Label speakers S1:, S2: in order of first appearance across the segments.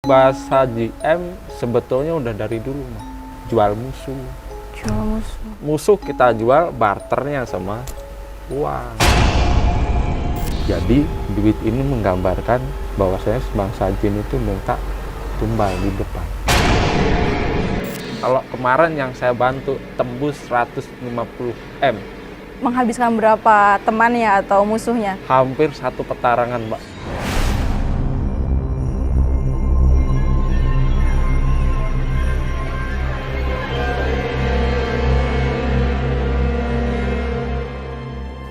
S1: Bahasa GM sebetulnya udah dari dulu mah. Jual musuh.
S2: Jual musuh.
S1: Musuh kita jual, barternya sama uang. Jadi duit ini menggambarkan bahwasanya bangsa jin itu minta tumbal di depan. Kalau kemarin yang saya bantu tembus 150 M.
S2: Menghabiskan berapa temannya atau musuhnya?
S1: Hampir satu petarangan, Mbak.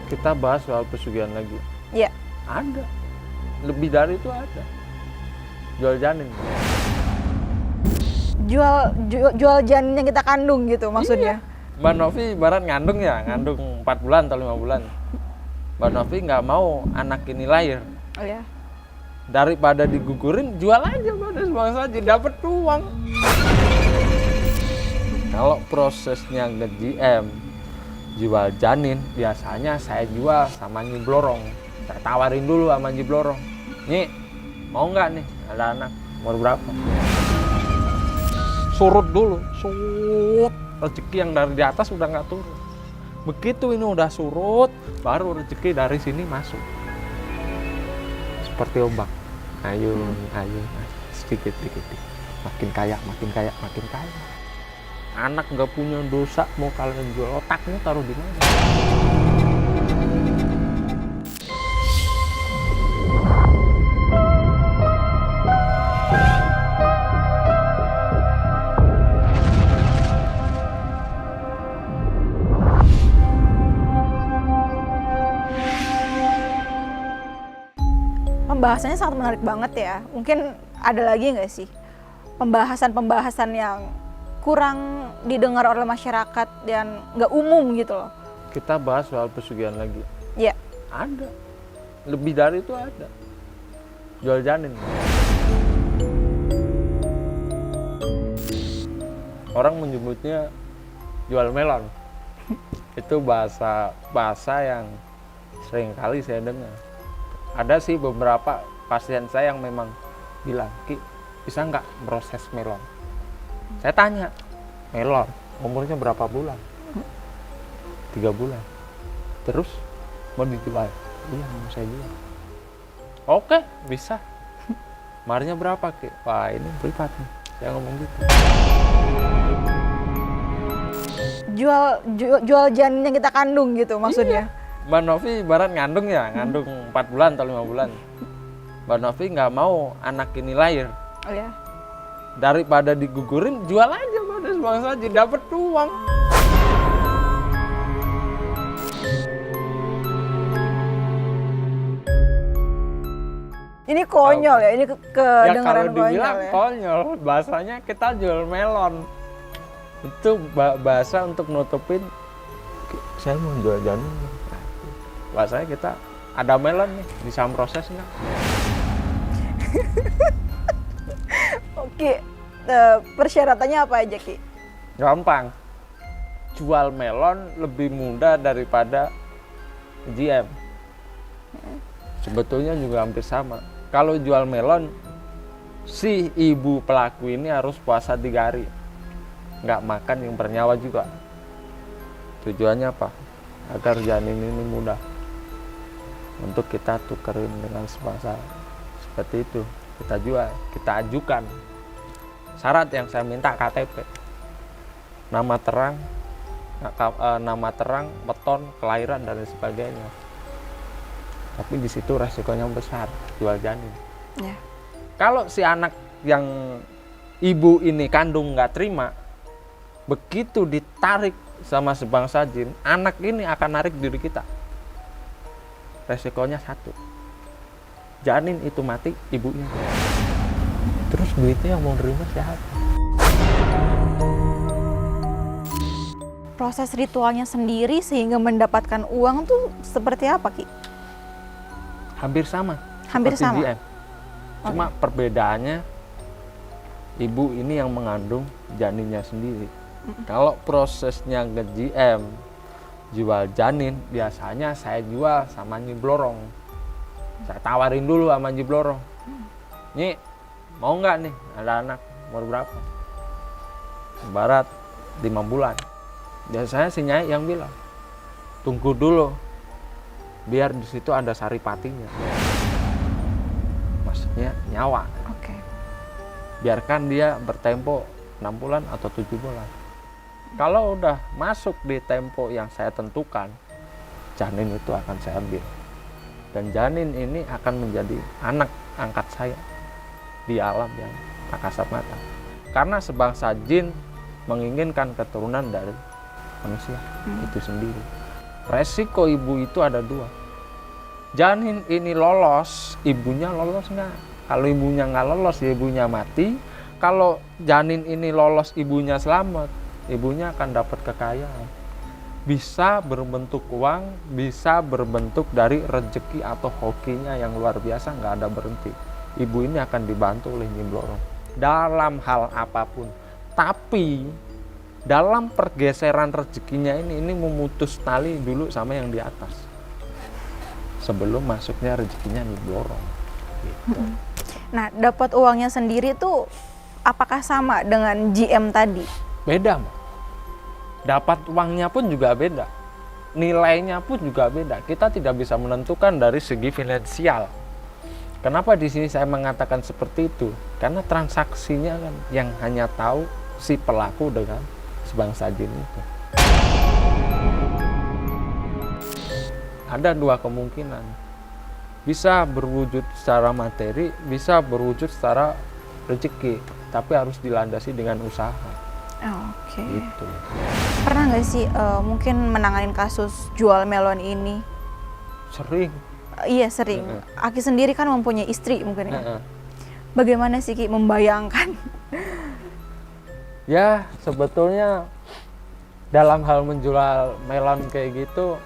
S1: Kita bahas soal pesugihan lagi.
S2: Iya.
S1: Ada. Lebih dari itu ada. Jual janin.
S2: Jual janin yang kita kandung gitu maksudnya.
S1: Iya. Mbak Novi ibarat ngandung ya, ngandung 4 bulan atau 5 bulan. Mbak Novi nggak mau anak ini lahir.
S2: Oh ya.
S1: Daripada digugurin, jual aja pada sebangsa aja, dapat uang. Kalau prosesnya nge-GM, jual janin, biasanya saya jual sama Nyi Blorong. Saya tawarin dulu sama Nyi Blorong. Nyi, mau nggak nih ada anak, umur berapa? Surut dulu, surut. Rezeki yang dari di atas udah nggak turun. Begitu ini udah surut, baru rezeki dari sini masuk. Seperti ombak, ayun, sedikit. Makin kaya, makin kaya. Anak nggak punya dosa, mau kalian jual otaknya taruh di mana?
S2: Pembahasannya sangat menarik banget ya. Mungkin ada lagi nggak sih pembahasan yang kurang didengar oleh masyarakat dan nggak umum gitu loh?
S1: Kita bahas soal pesugihan lagi.
S2: Iya.
S1: Ada. Lebih dari itu ada. Jual janin. Orang menyebutnya jual melon. Itu bahasa yang sering kali saya dengar. Ada sih beberapa pasien saya yang memang bilang, Ki, bisa nggak proses melon? Saya tanya, melon umurnya berapa bulan? 3 bulan. Terus mau dijual? Iya, mau saya jual. Oke, bisa. Maharnya berapa, Ki? Wah, ini privat nih. Saya ngomong gitu.
S2: Jual janin yang kita kandung gitu maksudnya.
S1: Iya. Mbak Novi ibarat ngandung ya, ngandung 4 bulan atau 5 bulan. Mbak Novi nggak mau anak ini lahir.
S2: Oh ya.
S1: Daripada digugurin, jual aja pada sebangsa aja, dapat uang.
S2: Ini konyol ya, ini
S1: Ya
S2: kedengaran
S1: kalau
S2: konyol
S1: dibilang
S2: ya.
S1: konyol, bahasanya kita jual melon. Itu bahasa untuk nutupin, saya mau jual janin. Bahasanya kita ada melon nih, bisa proses nggak?
S2: Oke, persyaratannya apa aja, Ki?
S1: Gampang. Jual melon lebih mudah daripada GM. Sebetulnya juga hampir sama. Kalau jual melon, si ibu pelaku ini harus puasa 3 hari. Nggak makan yang bernyawa juga. Tujuannya apa? Agar janin ini mudah untuk kita tukerin dengan sebangsa. Seperti itu. Kita jual, kita ajukan. Syarat yang saya minta KTP. Nama terang, weton, kelahiran dan lain sebagainya. Tapi di situ resikonya besar, jual janin.
S2: Ya.
S1: Kalau si anak yang ibu ini kandung nggak terima, begitu ditarik sama sebangsa jin, anak ini akan narik diri kita. Resikonya satu, janin itu mati, ibunya. Terus duitnya yang mau nerima siapa?
S2: Proses ritualnya sendiri sehingga mendapatkan uang tuh seperti apa, Ki?
S1: Hampir sama.
S2: Hampir
S1: seperti
S2: sama?
S1: GM. Cuma perbedaannya, ibu ini yang mengandung janinnya sendiri. Kalau prosesnya nge-GM, jual janin, biasanya saya jual sama Nyi Blorong. Saya tawarin dulu sama Nyi Blorong. Nyi, mau nggak nih ada anak umur berapa? Barat 5 bulan. Biasanya si Nyai yang bilang, tunggu dulu, biar di situ ada saripatinya. Maksudnya nyawa.
S2: Oke.
S1: Biarkan dia bertempo 6 bulan atau 7 bulan. Kalau udah masuk di tempo yang saya tentukan, janin itu akan saya ambil. Dan janin ini akan menjadi anak angkat saya di alam yang tak kasat mata. Karena sebangsa jin menginginkan keturunan dari manusia itu sendiri. Resiko ibu itu ada 2. Janin ini lolos, ibunya lolos nggak? Kalau ibunya nggak lolos, ya ibunya mati. Kalau janin ini lolos, ibunya selamat, ibunya akan dapat kekayaan. Bisa berbentuk uang, bisa berbentuk dari rezeki atau hokinya yang luar biasa, nggak ada berhenti. Ibu ini akan dibantu oleh Nyi Blorong dalam hal apapun. Tapi dalam pergeseran rezekinya ini memutus tali dulu sama yang di atas sebelum masuknya rezekinya Nyi Blorong. Gitu.
S2: Nah, dapat uangnya sendiri tuh apakah sama dengan GM tadi?
S1: Beda, Mbak. Dapat uangnya pun juga beda. Nilainya pun juga beda. Kita tidak bisa menentukan dari segi finansial. Kenapa di sini saya mengatakan seperti itu? Karena transaksinya kan yang hanya tahu si pelaku dengan sebangsa jin itu. Ada 2 kemungkinan. Bisa berwujud secara materi, bisa berwujud secara rezeki, tapi harus dilandasi dengan usaha.
S2: Oke.
S1: Gitu.
S2: Pernah nggak sih mungkin menanganin kasus jual melon ini?
S1: Sering.
S2: Iya sering. Aki sendiri kan mempunyai istri mungkin ya.
S1: Heeh.
S2: Bagaimana sih Ki membayangkan?
S1: Ya sebetulnya dalam hal menjual melon kayak gitu,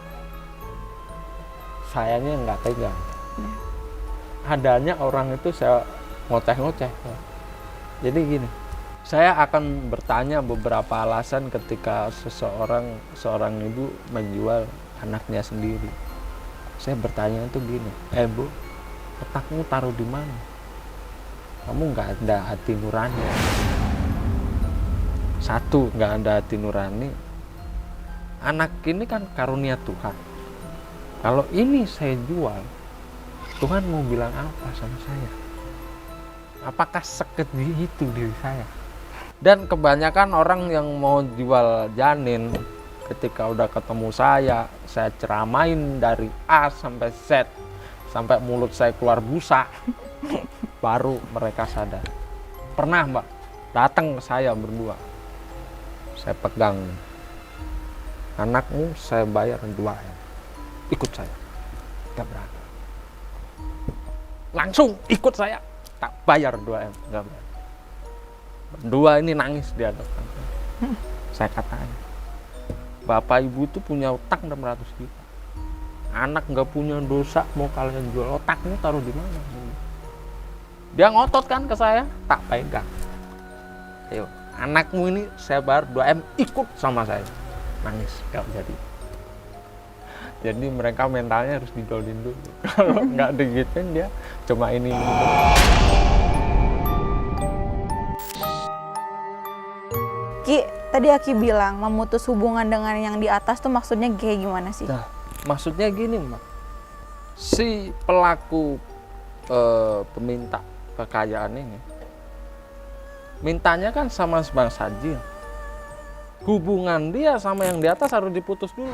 S1: sayanya nggak tega. Adanya orang itu saya ngoceh-ngoceh. Jadi gini, saya akan bertanya beberapa alasan ketika seorang ibu menjual anaknya sendiri. Saya bertanya itu gini, Bu, otakmu taruh di mana? Kamu nggak ada hati nurani. 1, nggak ada hati nurani. Anak ini kan karunia Tuhan. Kalau ini saya jual, Tuhan mau bilang apa sama saya? Apakah sekeji itu diri saya? Dan kebanyakan orang yang mau jual janin, ketika udah ketemu saya ceramain dari A sampai Z, sampai mulut saya keluar busa, baru mereka sadar. Pernah Mbak, datang ke saya berdua, saya pegang, anakmu saya bayar 2M, ikut saya. Gak berani. Langsung ikut saya, tak bayar 2M, gak berani. Berdua ini nangis di hadapan saya. Katakan, Bapak Ibu itu punya utang 600 juta. Anak nggak punya dosa, mau kalian jual, otakmu taruh di mana? Dia ngotot kan ke saya, tak pegang. Ayo, anakmu ini saya bayar 2M, ikut sama saya. Nangis, gak jadi. Jadi mereka mentalnya harus didolin dulu. Kalau nggak digituin dia cuma ini.
S2: Ki, tadi Aki bilang memutus hubungan dengan yang di atas tuh maksudnya kayak gimana sih?
S1: Nah, maksudnya gini, Mbak. Si pelaku peminta kekayaan ini mintanya kan sama sebangsa jin. Hubungan dia sama yang di atas harus diputus dulu.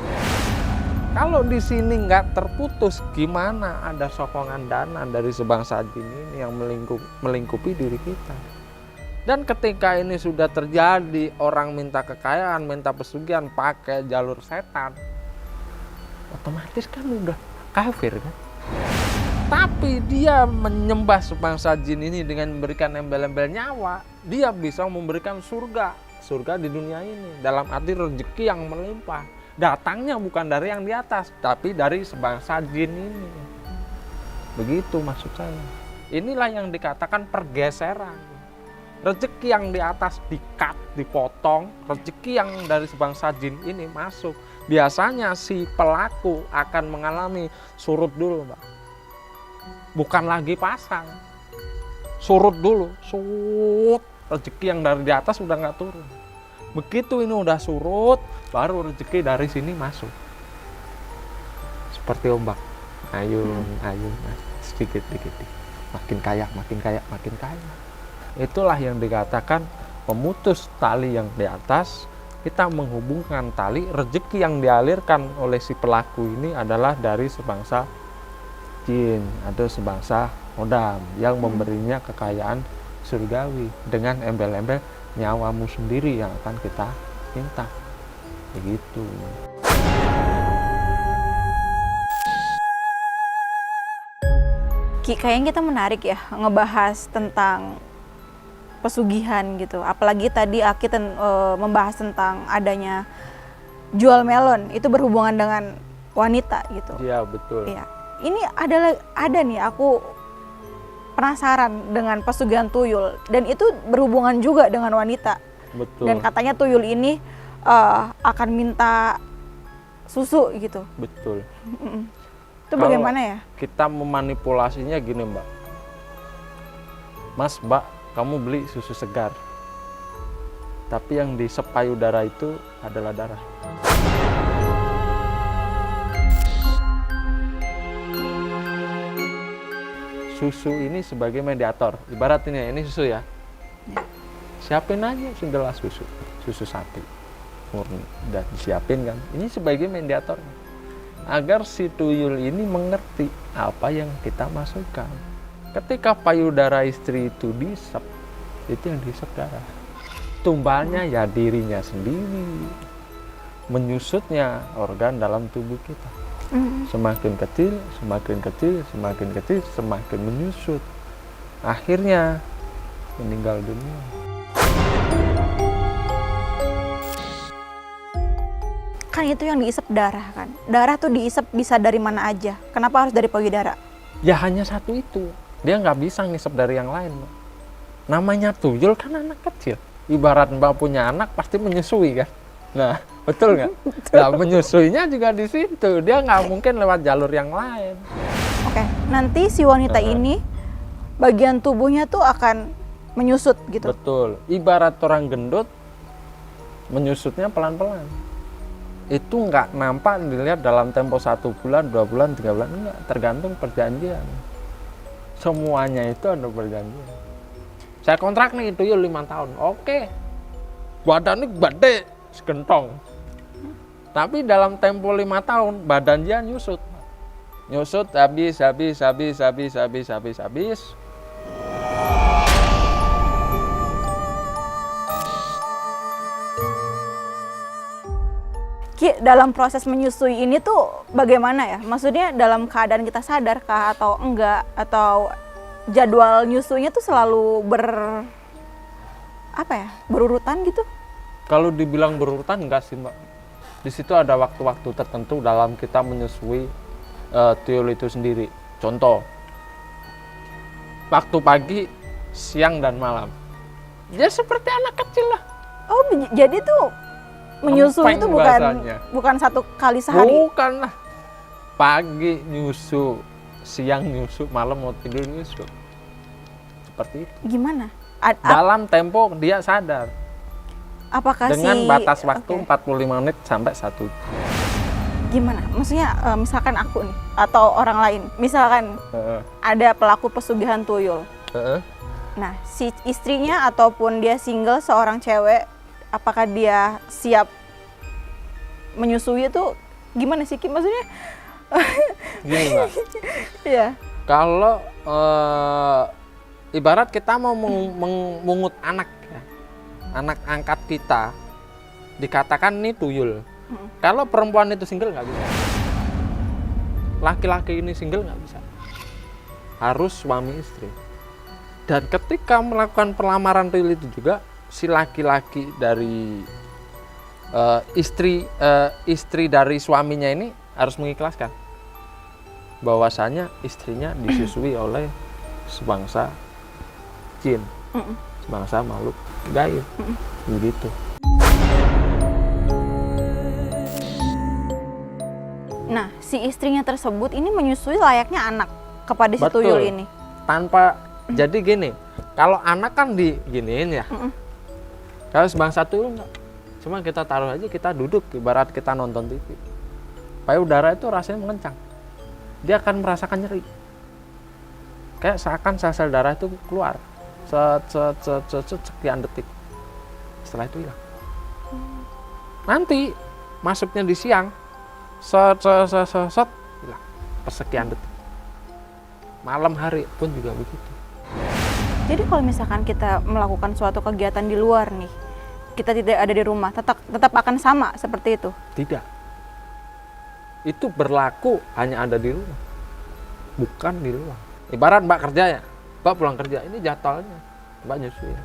S1: Kalau di sini nggak terputus, gimana ada sokongan dana dari sebangsa jin ini yang melingkupi diri kita? Dan ketika ini sudah terjadi, orang minta kekayaan, minta pesugihan pakai jalur setan, otomatis kan udah kafir kan? Tapi dia menyembah sebangsa jin ini dengan memberikan embel-embel nyawa, dia bisa memberikan surga di dunia ini, dalam arti rezeki yang melimpah. Datangnya bukan dari yang di atas, tapi dari sebangsa jin ini. Begitu maksud saya. Inilah yang dikatakan pergeseran. Rezeki yang di atas di-cut, dipotong, rezeki yang dari sebangsa jin ini masuk. Biasanya si pelaku akan mengalami surut dulu, Mbak. Bukan lagi pasang. surut dulu, rezeki yang dari di atas udah nggak turun. Begitu ini udah surut, baru rezeki dari sini masuk. Seperti ombak, ayun, sedikit, makin kaya, makin kaya. Itulah yang dikatakan memutus tali yang di atas, kita menghubungkan tali. Rezeki yang dialirkan oleh si pelaku ini adalah dari sebangsa jin atau sebangsa hodam yang memberinya kekayaan surgawi dengan embel-embel nyawamu sendiri yang akan kita minta. Begitu.
S2: Ki, kayaknya kita menarik ya ngebahas tentang pesugihan gitu. Apalagi tadi Aki membahas tentang adanya jual melon, itu berhubungan dengan wanita gitu.
S1: Iya, betul.
S2: Iya. Ini ada nih, aku penasaran dengan pesugihan tuyul, dan itu berhubungan juga dengan wanita.
S1: Betul.
S2: Dan katanya tuyul ini akan minta susu gitu.
S1: Betul.
S2: Itu bagaimana ya?
S1: Kita memanipulasinya gini, Mbak. Mas, Mbak, kamu beli susu segar. Tapi yang di payudara itu adalah darah. Susu ini sebagai mediator. Ibarat ini susu ya. Siapin aja segelas susu sapi murni, dan disiapin kan. Ini sebagai mediator agar si tuyul ini mengerti apa yang kita masukkan. Ketika payudara istri itu disep, itu yang disep darah. Tumbalnya ya dirinya sendiri, menyusutnya organ dalam tubuh kita. Semakin kecil, semakin menyusut. Akhirnya meninggal dunia.
S2: Kan itu yang diisep darah kan. Darah tuh diisep bisa dari mana aja. Kenapa harus dari payudara?
S1: Ya hanya satu itu. Dia nggak bisa ngisep dari yang lain, Mbak. Namanya tuyul kan anak kecil. Ibarat Mbak punya anak pasti menyusui kan. Nah, betul nggak? Nah, menyusuinya juga di situ. Dia nggak mungkin lewat jalur yang lain.
S2: Oke, nanti si wanita ini bagian tubuhnya tuh akan menyusut gitu.
S1: Betul. Ibarat orang gendut, menyusutnya pelan-pelan. Itu nggak nampak dilihat dalam tempo 1 bulan, 2 bulan, 3 bulan. Enggak, tergantung perjanjian. Semuanya itu ada perjanjian. Saya kontrak nih tuyul 5 tahun. Oke. Badannya gede, segentong. Tapi dalam tempo 5 tahun, badan dia nyusut. Nyusut habis.
S2: Ki, dalam proses menyusui ini tuh bagaimana ya? Maksudnya dalam keadaan kita sadarkah atau enggak? Atau jadwal nyusunya tuh selalu berurutan gitu?
S1: Kalau dibilang berurutan enggak sih, Mbak. Di situ ada waktu-waktu tertentu dalam kita menyusui tuyul itu sendiri. Contoh, waktu pagi, siang, dan malam. Ya seperti anak kecil lah.
S2: Oh, jadi tuh menyusui itu bukan satu kali sehari?
S1: Bukan lah. Pagi nyusu, siang nyusu, malam mau tidur nyusu. Seperti itu.
S2: Gimana?
S1: Dalam tempo dia sadar.
S2: Apakah
S1: dengan batas waktu 45 menit sampai 1 jam.
S2: Gimana? Maksudnya misalkan aku nih atau orang lain, misalkan ada pelaku pesugihan tuyul. Nah, si istrinya ataupun dia single, seorang cewek, apakah dia siap menyusui itu gimana sih, Kim? Maksudnya
S1: gini, Mbak.
S2: Iya.
S1: Kalau ibarat kita mau mengut anak ya, anak angkat kita, dikatakan ini tuyul. Kalau perempuan itu single nggak bisa, laki-laki ini single nggak bisa, harus suami istri. Dan ketika melakukan pelamaran tuyul itu juga, si laki-laki dari istri dari suaminya ini harus mengikhlaskan bahwasanya istrinya disusui oleh sebangsa jin, sebangsa makhluk gaib, begitu.
S2: Nah, si istrinya tersebut ini menyusui layaknya anak kepada si tuyul ini.
S1: Tanpa, jadi gini, Kalau anak kan diginiin ya. Kalau sebangsa tuyul enggak. Cuma kita taruh aja, kita duduk ibarat kita nonton TV. Payudara itu rasanya mengencang. Dia akan merasakan nyeri. Kayak seakan sel-sel darah itu keluar. Sekian detik. Setelah itu hilang. Nanti masuknya di siang. Hilang. Persekian detik. Malam hari pun juga begitu.
S2: Jadi kalau misalkan kita melakukan suatu kegiatan di luar nih, kita tidak ada di rumah, tetap akan sama seperti itu?
S1: Tidak. Itu berlaku hanya ada di rumah, bukan di luar. Ibarat Mbak kerja ya, Mbak pulang kerja, ini jadwalnya, Mbak nyusuin.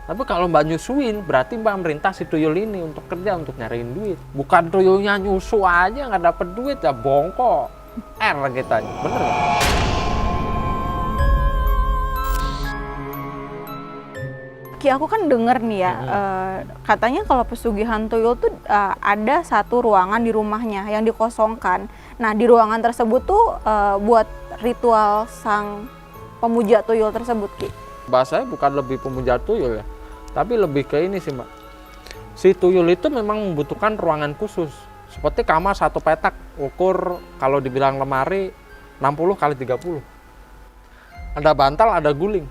S1: Tapi kalau Mbak nyusuin, berarti Mbak merintah si tuyul ini untuk kerja, untuk nyariin duit. Bukan tuyulnya nyusu aja nggak dapet duit, ya bongkok. Kita, bener ya?
S2: Ki, aku kan denger nih ya, katanya kalau pesugihan tuyul tuh ada satu ruangan di rumahnya yang dikosongkan. Nah, di ruangan tersebut tuh buat ritual sang pemuja tuyul tersebut, Ki.
S1: Bahasanya bukan lebih pemuja tuyul ya, tapi lebih ke ini sih, Mbak. Si tuyul itu memang membutuhkan ruangan khusus. Seperti kamar satu petak, ukur kalau dibilang lemari 60 kali 30. Ada bantal, ada guling.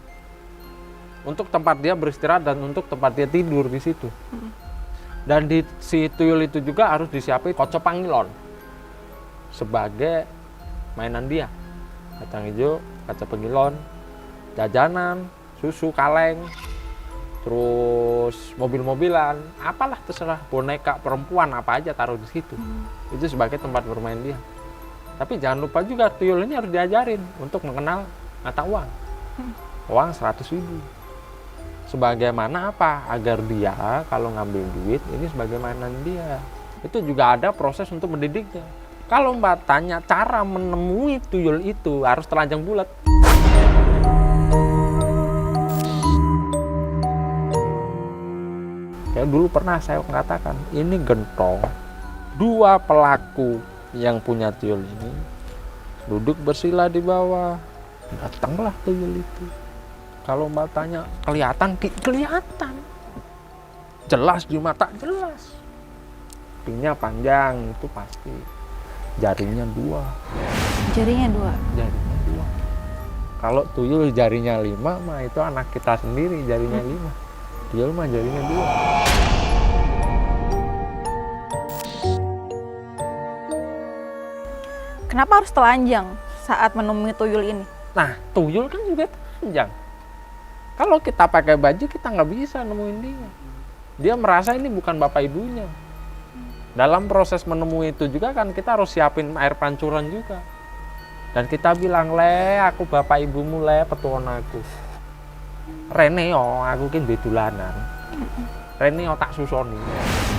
S1: Untuk tempat dia beristirahat dan untuk tempat dia tidur di situ. Dan di si tuyul itu juga harus disiapin kocok pangilon sebagai mainan dia. Kacang hijau, kaca pangilon, jajanan, susu, kaleng, terus mobil-mobilan, apalah terserah, boneka perempuan apa aja taruh di situ. Itu sebagai tempat bermain dia. Tapi jangan lupa juga tuyul ini harus diajarin untuk mengenal mata uang. Uang 100.000. Sebagaimana apa? Agar dia kalau ngambil duit ini sebagai mainan dia. Itu juga ada proses untuk mendidiknya. Kalau Mbak tanya cara menemui tuyul itu harus telanjang bulat. Ya dulu pernah saya mengatakan, ini gentong. Dua pelaku yang punya tuyul ini duduk bersila di bawah. Datanglah tuyul itu. Kalau Mbak tanya, kelihatan? Kelihatan. Jelas di mata, jelas. Kupingnya panjang, itu pasti. Jarinya 2.
S2: Jarinya 2?
S1: Jarinya 2. Kalau tuyul jarinya 5, mah itu anak kita sendiri, jarinya 5. Tuyul mah jarinya
S2: 2. Kenapa harus telanjang saat menemui tuyul ini?
S1: Nah, tuyul kan juga telanjang. Kalau kita pakai baju, kita nggak bisa nemuin dia. Dia merasa ini bukan bapak ibunya. Dalam proses menemui itu juga kan kita harus siapin air pancuran juga. Dan kita bilang, le, aku bapak ibumu, le, petuon aku. Rene yo, aku kan bedulanan. Rene yo tak susoni.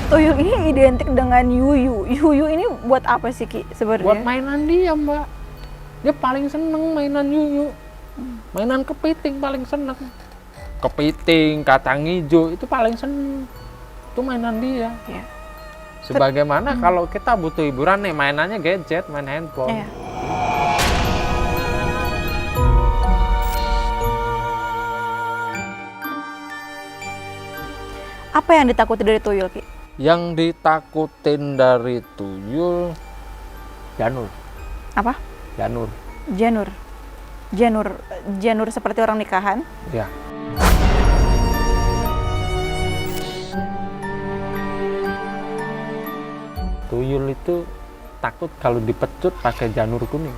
S2: Tuyul ini identik dengan yuyu. Yuyu ini buat apa sih, Ki, sebenarnya?
S1: Buat mainan dia, Mbak. Dia paling seneng mainan yuyu. Mainan kepiting paling seneng. Kepiting, kacang hijau itu paling seneng. Itu mainan dia.
S2: Ya.
S1: Sebagaimana kalau kita butuh hiburan nih, mainannya gadget, main handphone.
S2: Ya. Apa yang ditakuti dari tuyul, Ki?
S1: Yang ditakutin dari tuyul, janur.
S2: Apa?
S1: Janur.
S2: Janur seperti orang nikahan?
S1: Ya. Tuyul itu takut kalau dipecut pakai janur kuning.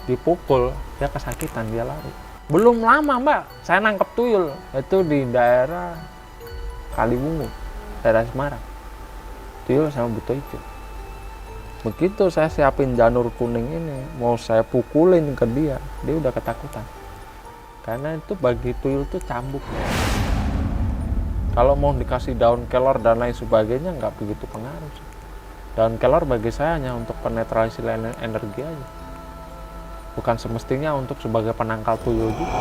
S1: Dipukul, dia kesakitan, dia lari. Belum lama, Mbak, saya nangkep tuyul. Itu di daerah Kaliwungu, daerah Semarang. Tuyul sama buto hijau. Begitu saya siapin janur kuning ini, mau saya pukulin ke dia udah ketakutan. Karena itu bagi tuyul itu cambuk. Kalau mau dikasih daun kelor dan lain sebagainya nggak begitu pengaruh. Daun kelor bagi saya hanya untuk penetralisir energi aja. Bukan semestinya untuk sebagai penangkal tuyul juga.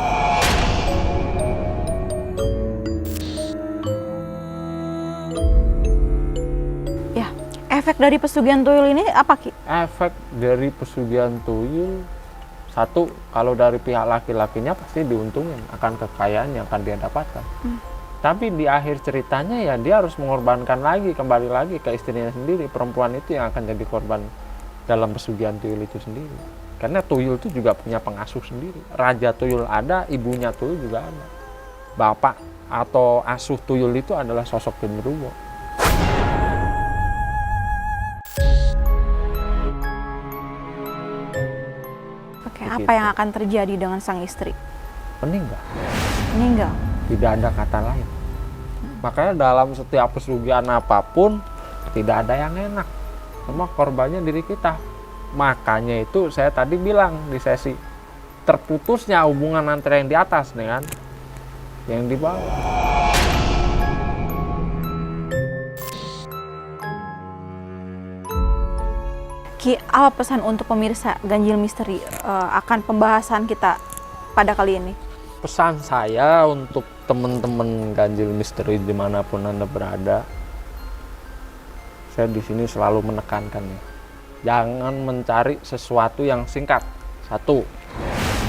S2: Ya, efek dari pesugihan tuyul ini apa, Ki?
S1: Efek dari pesugihan tuyul Satu, kalau dari pihak laki-lakinya pasti diuntungin akan kekayaan yang akan dia dapatkan. Tapi di akhir ceritanya ya dia harus mengorbankan lagi, kembali lagi ke istrinya sendiri. Perempuan itu yang akan jadi korban dalam pesugihan tuyul itu sendiri. Karena tuyul itu juga punya pengasuh sendiri. Raja tuyul ada, ibunya tuyul juga ada. Bapak atau asuh tuyul itu adalah sosok genderuwo.
S2: Oke, apa yang akan terjadi dengan sang istri?
S1: Meninggal.
S2: Meninggal.
S1: Tidak ada kata lain. Makanya dalam setiap pesugihan apapun tidak ada yang enak. Semua korbannya diri kita. Makanya itu saya tadi bilang di sesi terputusnya hubungan antara yang di atas dengan yang di bawah.
S2: Ki, apa pesan untuk pemirsa Ganjil Misteri akan pembahasan kita pada kali ini?
S1: Pesan saya untuk teman-teman Ganjil Misteri dimanapun Anda berada, saya di sini selalu menekankannya. Jangan mencari sesuatu yang singkat. Satu,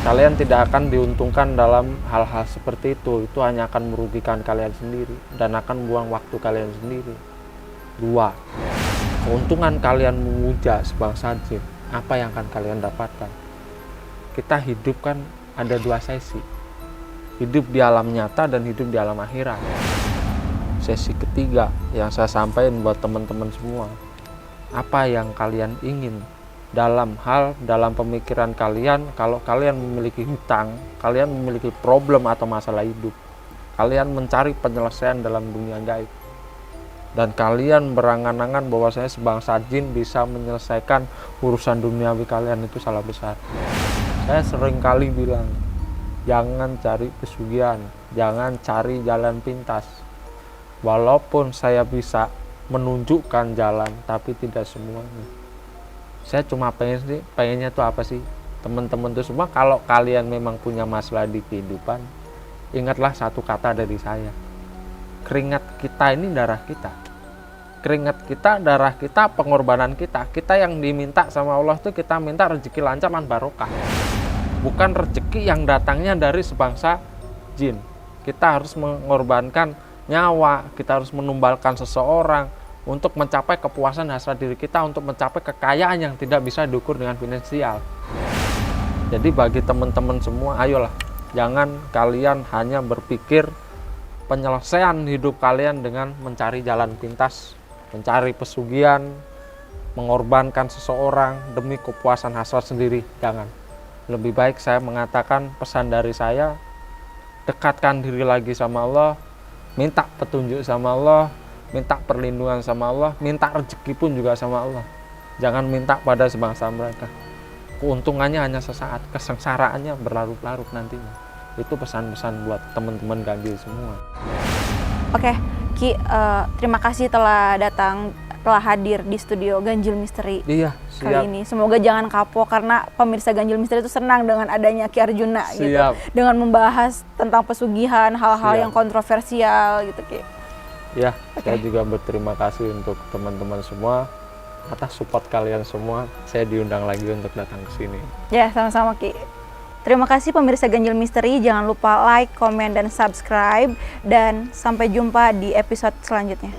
S1: kalian tidak akan diuntungkan dalam hal-hal seperti itu. Itu hanya akan merugikan kalian sendiri dan akan buang waktu kalian sendiri. Dua, keuntungan kalian memuja sebangsa jin, apa yang akan kalian dapatkan? Kita hidup kan ada dua sesi. Hidup di alam nyata dan hidup di alam akhirat. Sesi ketiga yang saya sampaikan buat teman-teman semua. Apa yang kalian ingin dalam pemikiran kalian, kalau kalian memiliki hutang, kalian memiliki problem atau masalah hidup, kalian mencari penyelesaian dalam dunia gaib, dan kalian berangan-angan bahwasanya sebangsa jin bisa menyelesaikan urusan duniawi kalian, itu salah besar. Saya sering kali bilang, jangan cari pesugihan, jangan cari jalan pintas. Walaupun saya bisa menunjukkan jalan, tapi tidak semuanya. Saya cuma pengennya tuh apa sih? Teman-teman tuh semua, kalau kalian memang punya masalah di kehidupan, ingatlah satu kata dari saya. Keringat kita ini darah kita. Keringat kita, darah kita, pengorbanan kita. Kita yang diminta sama Allah tuh kita minta rezeki lancar dan barokah. Bukan rezeki yang datangnya dari sebangsa jin. Kita harus mengorbankan nyawa, kita harus menumbalkan seseorang untuk mencapai kepuasan hasrat diri kita, untuk mencapai kekayaan yang tidak bisa diukur dengan finansial. Jadi bagi teman-teman semua, ayolah, jangan kalian hanya berpikir penyelesaian hidup kalian dengan mencari jalan pintas, mencari pesugihan, mengorbankan seseorang demi kepuasan hasrat sendiri. Jangan. Lebih baik saya mengatakan pesan dari saya, dekatkan diri lagi sama Allah, minta petunjuk sama Allah, minta perlindungan sama Allah, minta rezeki pun juga sama Allah. Jangan minta pada sebangsa mereka. Keuntungannya hanya sesaat, kesengsaraannya berlarut-larut nantinya. Itu pesan-pesan buat teman-teman ganjil semua.
S2: Oke, Ki, terima kasih telah hadir di studio Ganjil Misteri.
S1: Iya,
S2: kali ini. Semoga jangan kapok, karena pemirsa Ganjil Misteri itu senang dengan adanya Ki Arjuna gitu, dengan membahas tentang pesugihan, hal-hal yang kontroversial gitu, Ki.
S1: Ya, saya juga berterima kasih untuk teman-teman semua atas support kalian semua. Saya diundang lagi untuk datang ke sini.
S2: Ya, sama-sama, Ki. Terima kasih pemirsa Ganjil Misteri. Jangan lupa like, komen, dan subscribe. Dan sampai jumpa di episode selanjutnya.